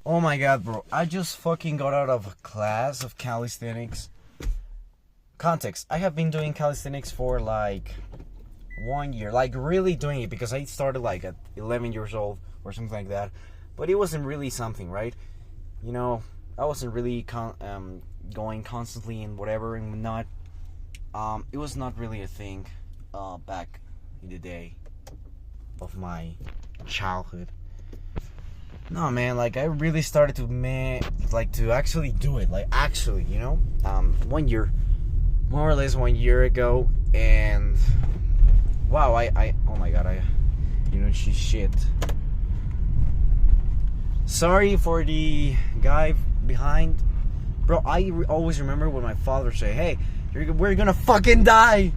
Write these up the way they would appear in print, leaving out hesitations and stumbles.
Oh my god, bro. I just fucking got out of a class of calisthenics. Context. I have been doing calisthenics for like 1 year. Like really doing it because I started like at 11 years old or something like that. But it wasn't really something, right? You know, I wasn't really going constantly and whatever and not. It was not really a thing back in the day of my childhood. No, man, like I really started to actually do it, like actually, 1 year, more or less 1 year ago, and wow, oh my god, she's shit. Sorry for the guy behind, bro. I always remember when my father say, "Hey, we're gonna fucking die.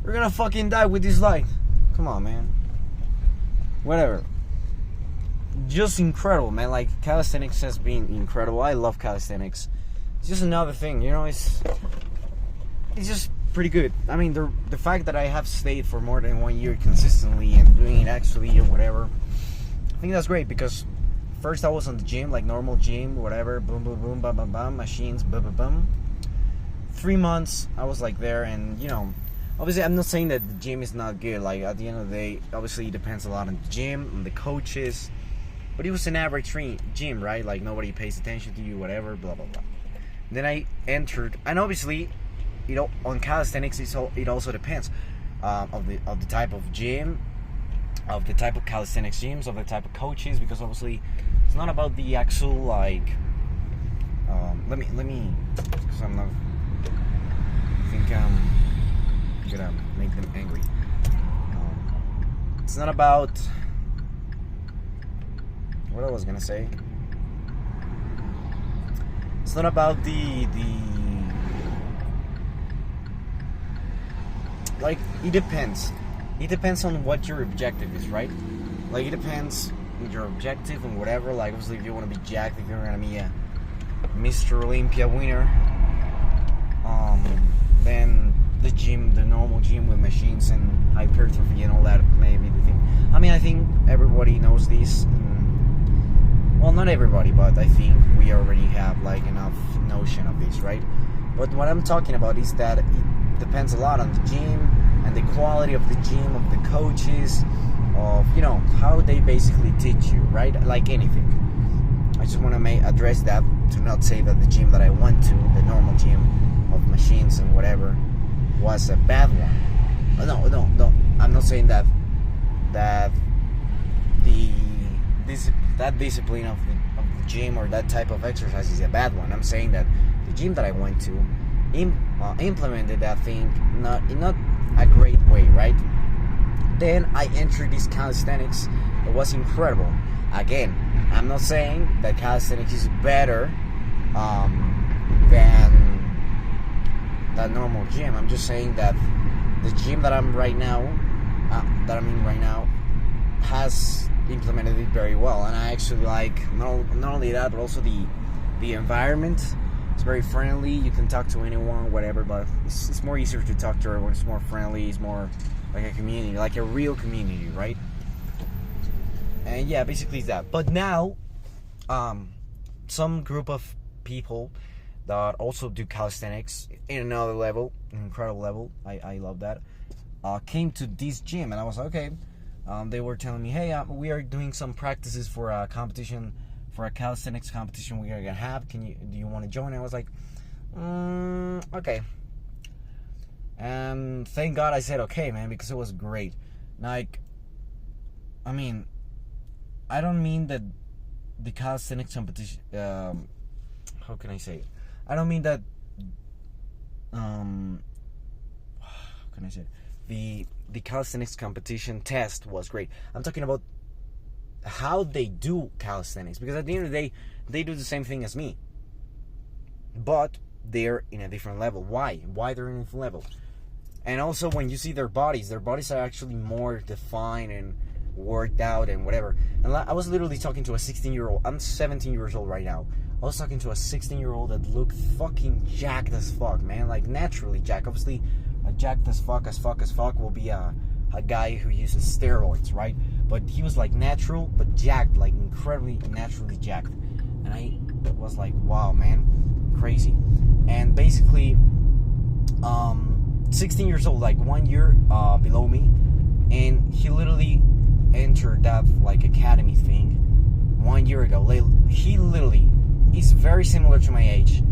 We're gonna fucking die with this light." Come on, man. Whatever. Just incredible, man. Like calisthenics has been incredible. I love calisthenics. It's just another thing, it's just pretty good. I mean, the fact that I have stayed for more than 1 year consistently and doing it actually and whatever, I think that's great because first I was on the gym, like normal gym, whatever, boom, boom, boom, bam, bam, bam, machines, boom, boom, boom. 3 months I was like there, and obviously I'm not saying that the gym is not good. Like at the end of the day, obviously it depends a lot on the gym, on the coaches. But it was an average gym, right? Like nobody pays attention to you, whatever, blah blah blah. Then I entered, and obviously, on calisthenics, it also depends of the type of gym, of the type of calisthenics gyms, of the type of coaches, because obviously it's not about the actual like. Let me, because I'm not. I think I'm gonna make them angry. It's not about. What I was gonna say. It's not about the like it depends. It depends on what your objective is, right? Like it depends on your objective and whatever. Like obviously if you want to be jacked, if you're gonna be a Mr. Olympia winner, then the gym, the normal gym with machines and hypertrophy and all that may be the thing. I mean, I think everybody knows this. Well, not everybody, but I think we already have like enough notion of this, right? But what I'm talking about is that it depends a lot on the gym and the quality of the gym, of the coaches, of how they basically teach you, right? Like anything. I just want to address that to not say that the gym that I went to, the normal gym of machines and whatever, was a bad one. No. I'm not saying that that discipline of the gym or that type of exercise is a bad one. I'm saying that the gym that I went to implemented that thing in not a great way, right? Then I entered this calisthenics. It was incredible. Again, I'm not saying that calisthenics is better than that normal gym. I'm just saying that the gym that I'm in right now has implemented it very well, and I actually like not only that, but also the environment. It's very friendly. You can talk to anyone, whatever, but it's more easier to talk to everyone. It's more friendly. It's more like a community, like a real community, right? And yeah, basically it's that. But now, some group of people that also do calisthenics in another level, an incredible level, I love that, came to this gym, and I was like, okay. They were telling me, hey, we are doing some practices for a competition, for a calisthenics competition we are gonna have. Do you want to join? And I was like, okay. And thank God I said okay, man, because it was great. Like, I mean, I don't mean that the calisthenics competition. How can I say it? I don't mean that. How can I say it? The calisthenics competition test was great. I'm talking about how they do calisthenics, because at the end of the day, they do the same thing as me, but they're in a different level. Why they're in a different level? And also when you see their bodies are actually more defined and worked out and whatever. And I was literally talking to a 16-year-old. I'm 17 years old right now. I was talking to a 16-year-old that looked fucking jacked as fuck, man. Like naturally jacked. Obviously a jacked as fuck will be a guy who uses steroids, right? But he was like natural but jacked, like incredibly naturally jacked. And I was like, wow, man, crazy. And basically 16 years old, like 1 year below me, and he literally entered that like academy thing 1 year ago. He literally is very similar to my age,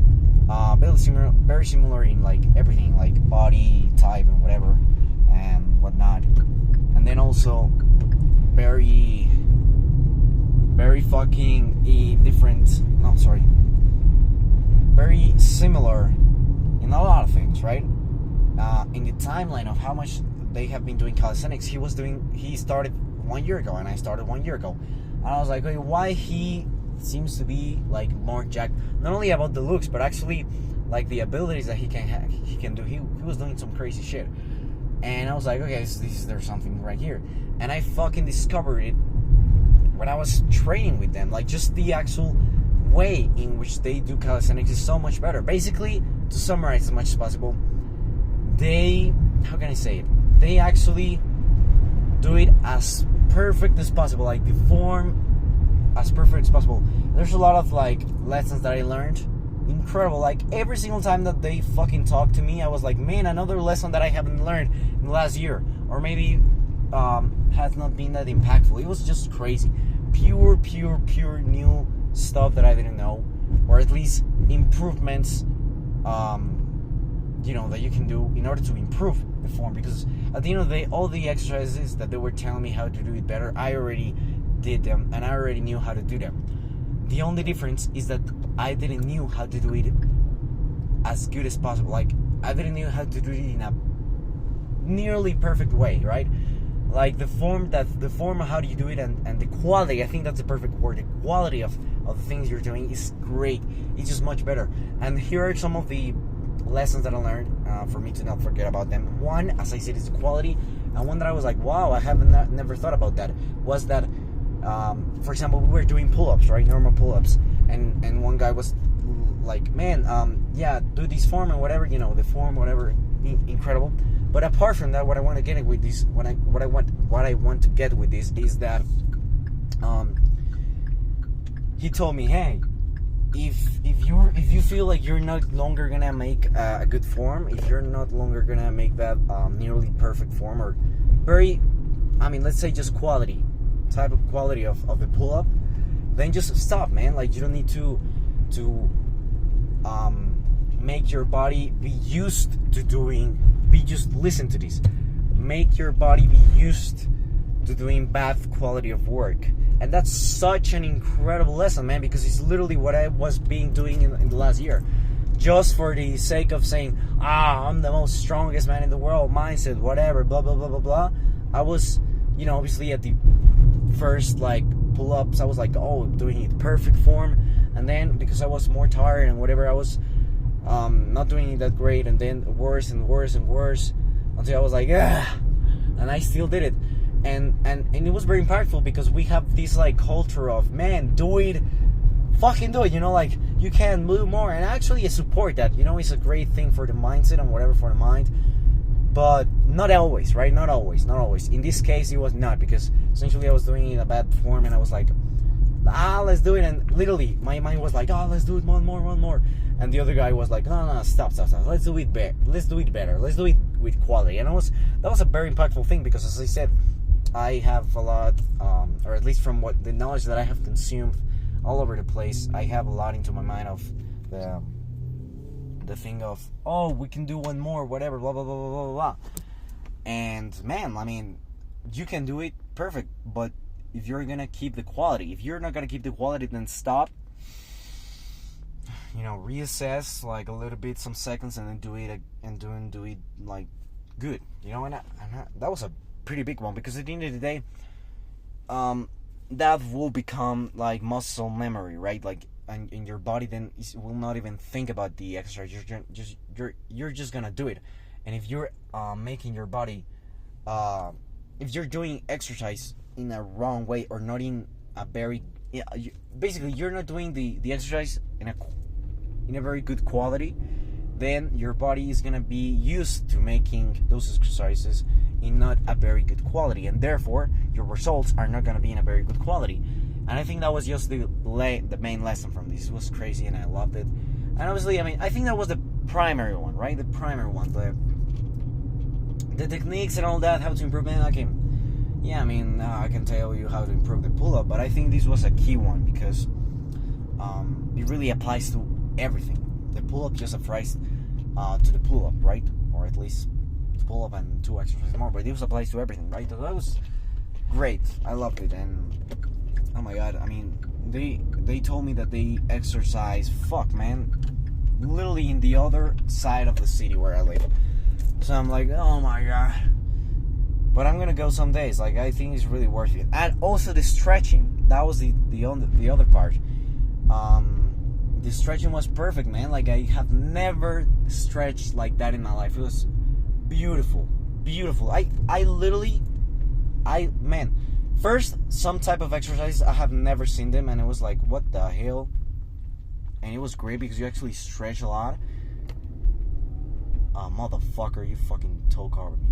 very similar in like everything, like body type and whatever and whatnot, and then also very fucking different. No, sorry, very similar in a lot of things, right? In the timeline of how much they have been doing calisthenics, he started 1 year ago, and I started 1 year ago, and I was like, okay, why he seems to be like more jacked, not only about the looks, but actually like the abilities that he can do. He was doing some crazy shit, and I was like, okay, there's something right here, and I fucking discovered it when I was training with them. Like, just the actual way in which they do calisthenics is so much better. Basically, to summarize as much as possible, how can I say it? They actually do it as perfect as possible, like the form as perfect as possible. There's a lot of like lessons that I learned, incredible. Like every single time that they fucking talked to me, I was like, man, another lesson that I haven't learned in the last year, or maybe has not been that impactful. It was just crazy, pure new stuff that I didn't know, or at least improvements that you can do in order to improve the form. Because at the end of the day, all the exercises that they were telling me how to do it better, I already did them, and I already knew how to do them. The only difference is that I didn't knew how to do it as good as possible. Like, I didn't know how to do it in a nearly perfect way, right? Like the form of how do you do it, and the quality. I think that's the perfect word. The quality of the things you're doing is great. It's just much better. And here are some of the lessons that I learned for me to not forget about them. One, as I said, is quality, and one that I was like, wow, I never thought about that, was that for example, we were doing pull-ups, right? Normal pull-ups, and one guy was like, man, yeah, do this form and whatever, the form, whatever, incredible. But apart from that, what I want to get with this, what I want to get with this is that he told me, hey, if you feel like you're not longer gonna make a good form, if you're not longer gonna make that nearly perfect form, or let's say just type of quality of the pull-up, then just stop, man. Like, you don't need to make your body be used to just listen to this. Make your body be used to doing bad quality of work. And that's such an incredible lesson, man, because it's literally what I was doing in the last year. Just for the sake of saying, I'm the most strongest man in the world, mindset, whatever, blah, blah, blah, blah, blah. I was, obviously at the first, like, pull-ups, I was like, doing it perfect form. And then, because I was more tired and whatever, I was not doing it that great. And then worse and worse and worse, until I was like, and I still did it. And it was very impactful, because we have this like culture of, man, fucking do it, like, you can move more. And actually I support that, it's a great thing for the mindset and whatever, for the mind, but not always, right? Not always. In this case, it was not, because essentially I was doing it in a bad form, and I was like, let's do it. And literally my mind was like, let's do it one more. And the other guy was like, no, stop. Let's do it better. Let's do it with quality. And that was a very impactful thing, because, as I said, I have a lot, or at least from what the knowledge that I have consumed all over the place, I have a lot into my mind of the thing of, we can do one more, whatever, blah, blah, blah, blah, blah, blah. And, man, you can do it perfect, but if you're going to keep the quality, if you're not going to keep the quality, then stop, reassess, like, a little bit, some seconds, and then do it, like, good, and that was a pretty big one, because at the end of the day, that will become like muscle memory, right? Like, in your body, then it will not even think about the exercise. You're just gonna do it. And if you're making your body, if you're doing exercise in a wrong way, or not in a very, basically you're not doing the exercise in a very good quality, then your body is gonna be used to making those exercises in not a very good quality, and therefore your results are not gonna be in a very good quality. And I think that was just the main lesson from this. It was crazy and I loved it. And obviously, I mean, I think that was the primary one, right? The primary one. The techniques and all that, how to improve it. I can tell you how to improve the pull-up, but I think this was a key one because it really applies to everything. The pull-up just applies to the pull-up, right? Or at least pull-up and 2 exercises more, but this applies to everything, right? So that was great. I loved it, and oh my god, I mean, they told me that they exercise, literally in the other side of the city where I live. So I'm like, oh my god. But I'm gonna go some days. Like, I think it's really worth it. And also the stretching. That was the other part. The stretching was perfect, man. Like, I have never stretched like that in my life. It was beautiful. Beautiful. First, some type of exercise, I have never seen them, and it was like, what the hell? And it was great because you actually stretch a lot. Motherfucker, you fucking toe covered me.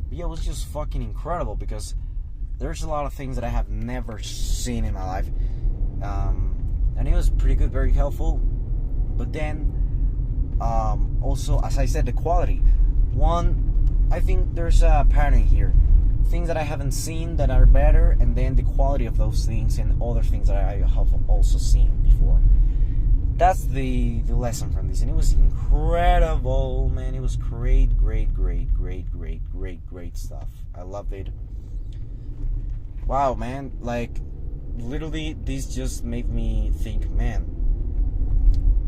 But yeah, it was just fucking incredible because there's a lot of things that I have never seen in my life. And it was pretty good, very helpful. But then, also, as I said, the quality. One, I think there's a pattern here. Things that I haven't seen that are better, and then the quality of those things and other things that I have also seen before. That's the lesson from this, and it was incredible, man. It was great stuff. I loved it. Wow, man, like, literally, this just made me think, man,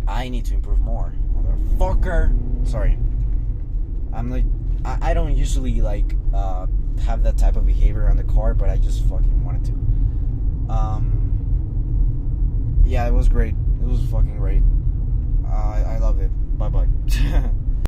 I need to improve more, motherfucker. Sorry, I'm like, I don't usually like have that type of behavior on the car, but I just fucking wanted to. Yeah, it was great. It was fucking great.